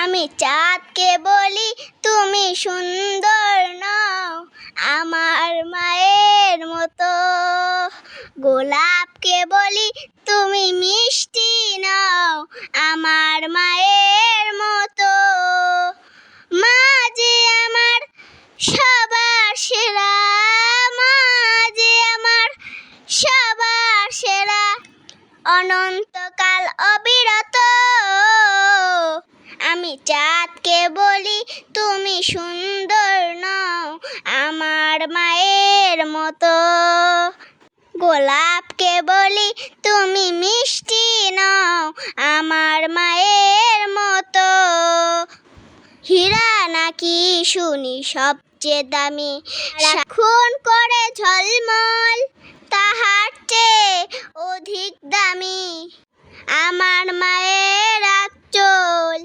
আমি চাঁদকে বলি তুমি সুন্দর নও আমার মায়ের মতো, গোলাপকে বলি তুমি মিষ্টি নও আমার মায়ের মতো। মা যে আমার সবার সেরা, মা যে আমার সবার সেরা, অনন্তকাল অবিরত। আমি চাঁদকে বলি তুমি সুন্দর নও আমার মায়ের মতো, গোলাপকে বলি তুমি মিষ্টি নও আমার মায়ের মতো। হীরা নাকি শুনি সবচেয়ে দামি, খুন করে ঝলমল তাহার চেয়ে অধিক দামি আমার মায়ের আঁচল।